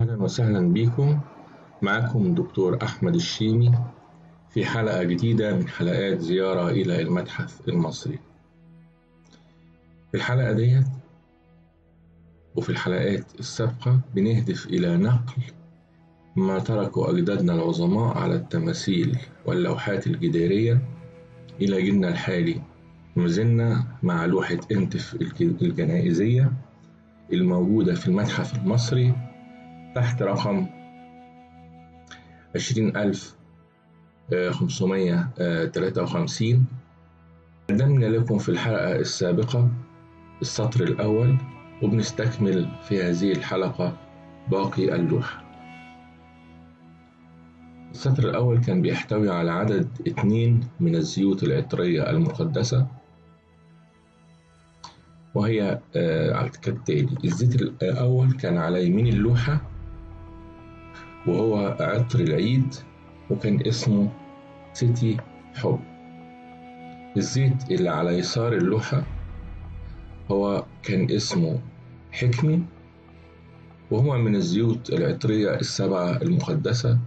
أهلا وسهلا بكم. معكم دكتور أحمد الشيمي في حلقة جديدة من حلقات زيارة إلى المتحف المصري. في الحلقة ديت وفي الحلقات السابقة بنهدف إلى نقل ما تركه أجدادنا العظماء على التماثيل واللوحات الجدارية إلى جيلنا الحالي. ما زلنا مع لوحة انتف الجنائزية الموجودة في المتحف المصري تحت رقم 20553. قدمنا لكم في الحلقة السابقة السطر الأول، وبنستكمل في هذه الحلقة باقي اللوحة. السطر الأول كان بيحتوي على عدد 2 من الزيوت العطرية المقدسة، وهي كالتالي: الزيت الأول كان على يمين اللوحة وهو عطر العيد وكان اسمه سيتي حب. الزيت اللي على يسار اللوحة هو كان اسمه حكمي، وهو من الزيوت العطرية السبعة المقدسة،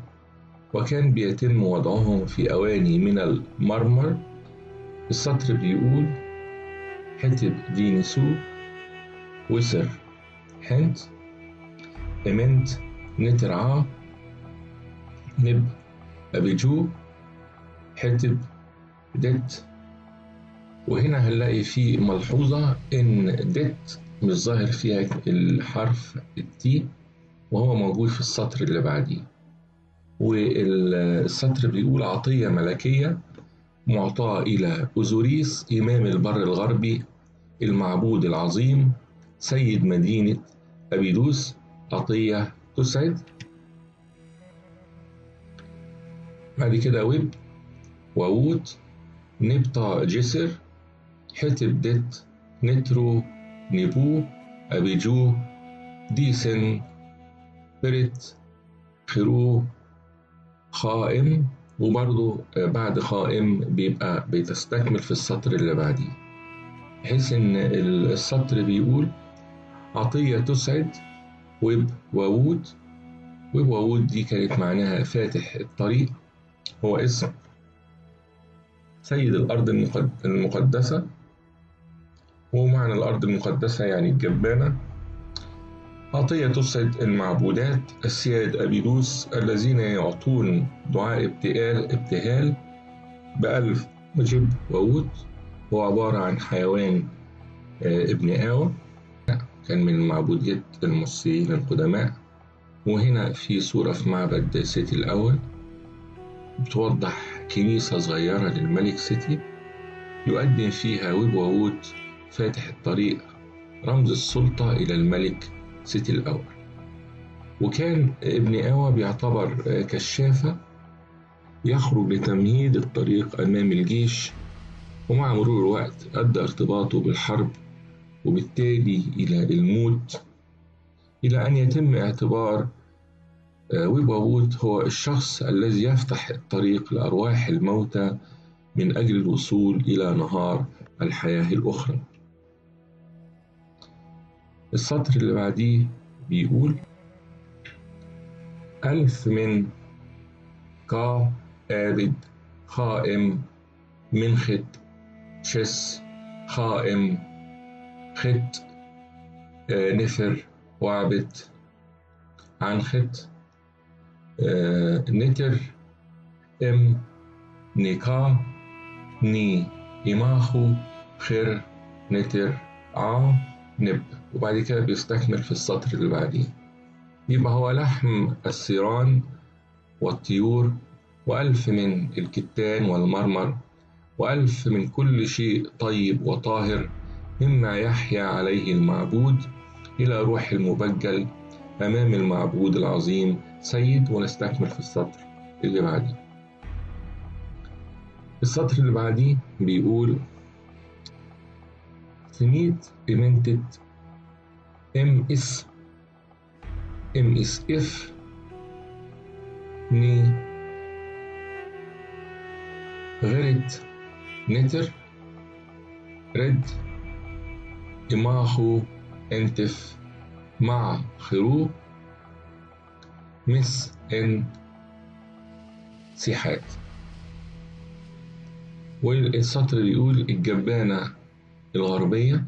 وكان بيتم وضعهم في أواني من المرمر. السطر بيقول: حتب دينيسو وسر حنت إمنت نترعا نب أبيجو حتب دت. وهنا هنلاقي في ملحوظة إن دت مش ظاهر فيها الحرف التي، وهو موجود في السطر اللي بعديه. والسطر بيقول: عطية ملكية معطاة إلى أوزوريس إمام البر الغربي المعبود العظيم سيد مدينة أبيدوس، عطية تسعد. بعد كده ويب ووت نبطة جسر حتب دت نترو نبو أبيجو ديسن بريت خرو خائم. وبرضو بعد خائم بيبقى بتستكمل في السطر اللي بعديه، بحيث ان السطر بيقول: عطية تسعد ويب ووود. ويب ووود دي كانت معناها فاتح الطريق، هو اسم سيد الأرض المقدسة، ومعنى الأرض المقدسة يعني الجبانة. عطية تسعد المعبودات السياد أبيدوس الذين يعطون دعاء ابتهال بألف وجب وود. هو عبارة عن حيوان ابن آوى، كان من معبودية المصريين القدماء. وهنا في صورة في معبد سيتي الأول بتوضح كنيسة صغيرة للملك سيتي يقدم فيها ويب وود فاتح الطريق، رمز السلطة إلى الملك سيتي الأول. وكان ابن آوى بيعتبر كشافة يخرج لتمهيد الطريق أمام الجيش، ومع مرور الوقت أدى ارتباطه بالحرب وبالتالي إلى الموت، إلى أن يتم اعتبار ويب وود هو الشخص الذي يفتح الطريق لأرواح الموتى من أجل الوصول إلى نهار الحياة الأخرى. السطر اللي بعديه بيقول: ألف من كا آبد خائم من خط شس خائم خط نفر وعبت عن خط نتر ام نيكا ني إماخو خير نتر نب. وبعد كده بيستكمل في السطر اللي بعديه. يبقى هو لحم الثيران والطيور، وألف من الكتان والمرمر، وألف من كل شيء طيب وطاهر مما يحيا عليه المعبود إلى روح المبجل أمام المعبود العظيم سيد. ونستكمل في السطر اللي بعديه. السطر اللي بعديه بيقول: سميت إمنتت ام اس اف ني غرت نتر رد إماخو انتف مع خرو مس إن سيحات. والسطر بيقول الجبانة الغربية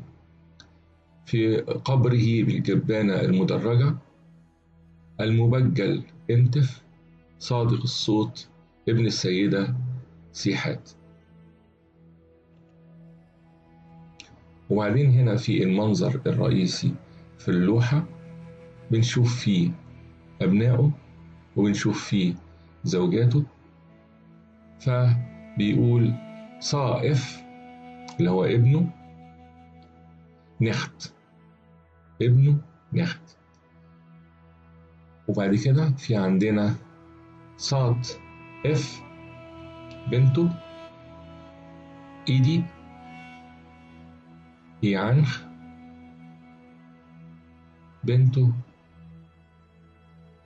في قبره بالجبانة المدرجة، المبجل انتف صادق الصوت ابن السيدة سيحات. وبعدين هنا في المنظر الرئيسي في اللوحة بنشوف فيه أبنائه وبنشوف فيه زوجاته. فبيقول صائف اللي هو ابنه، نخت ابنه نخت. وبعد كده في عندنا صاد اف بنته ايدي يعنخ بنته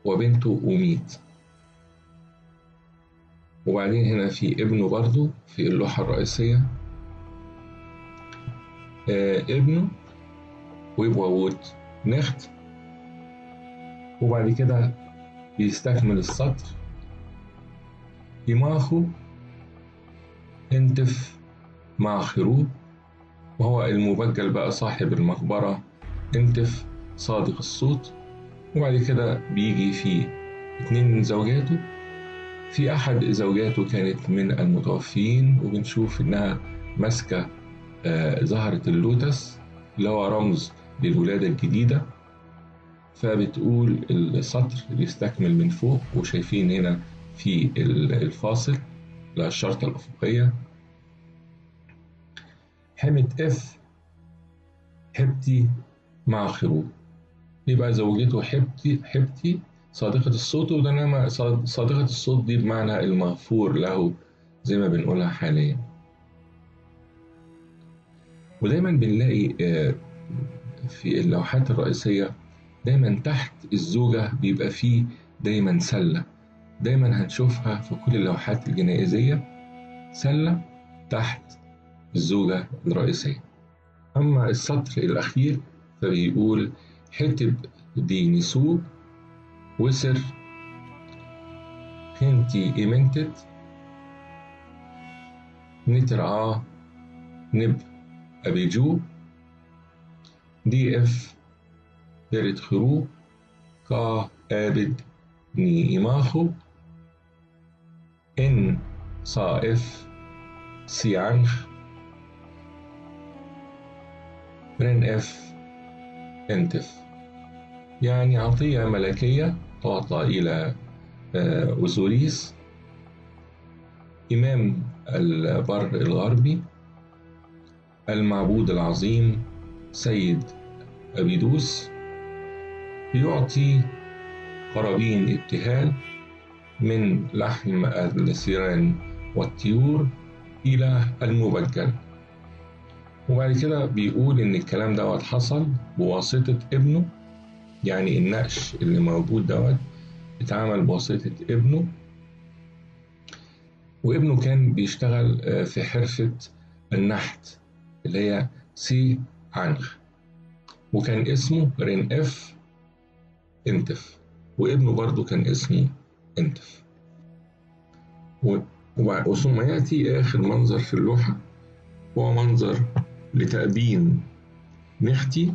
وبنته أميت. وبعدين هنا في ابنه برضو في اللوحة الرئيسية، ابنه ويبووت نخت. وبعد كده بيستكمل السطر يماخو انتف مع خروب، وهو المبجل بقى صاحب المقبرة انتف صادق الصوت. وبعد كده بيجي في 2 من زوجاته. في أحد زوجاته كانت من المتوفيين، وبنشوف إنها ماسكة زهرة اللوتس اللي هو رمز للولادة الجديدة. فبتقول السطر بيستكمل من فوق، وشايفين هنا في الفاصل للشرطة الأفقية حمة اف حبتي مع خروب. يبقى زوجته حبتي صادقة الصوت، وده صادقة الصوت دي بمعنى المغفور له زي ما بنقولها حاليا. ودايما بنلاقي في اللوحات الرئيسية دايما تحت الزوجة بيبقى فيه دايما سلة، دايما هنشوفها في كل اللوحات الجنائزية، سلة تحت الزوجة الرئيسية. أما السطر الأخير فبيقول حتب دي نسو وسر خنتي إيمنتت نترعا نب أبيجو دي اف بيرت خرو كا آبد ني إيماخو إن صائف سيعنخ برن اف انتف. يعني عطية ملكية تعطى إلى أوزوريس إمام البر الغربي المعبود العظيم سيد أبيدوس، يعطي قرابين ابتهال من لحم الثيران والطيور إلى المبجل. وبعد كده بيقول إن الكلام دوت حصل بواسطة ابنه، يعني النقش اللي موجود دوت اتعمل بواسطة ابنه، وابنه كان بيشتغل في حرفة النحت اللي هي سي عنخ، وكان اسمه رين اف انتف، وابنه برضو كان اسمه انتف. وثم يأتي آخر منظر في اللوحة، هو منظر لتأبين نختي،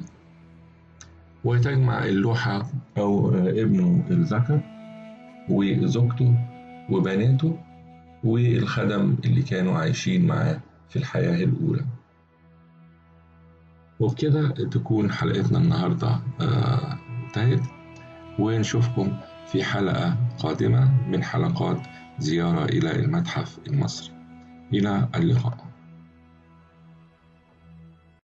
وتجمع اللوحة أو ابنه الذكر وزوجته وبناته والخدم اللي كانوا عايشين معاه في الحياة الأولى. وبكده تكون حلقتنا النهاردة انتهت، ونشوفكم في حلقة قادمة من حلقات زيارة إلى المتحف المصري. إلى اللقاء.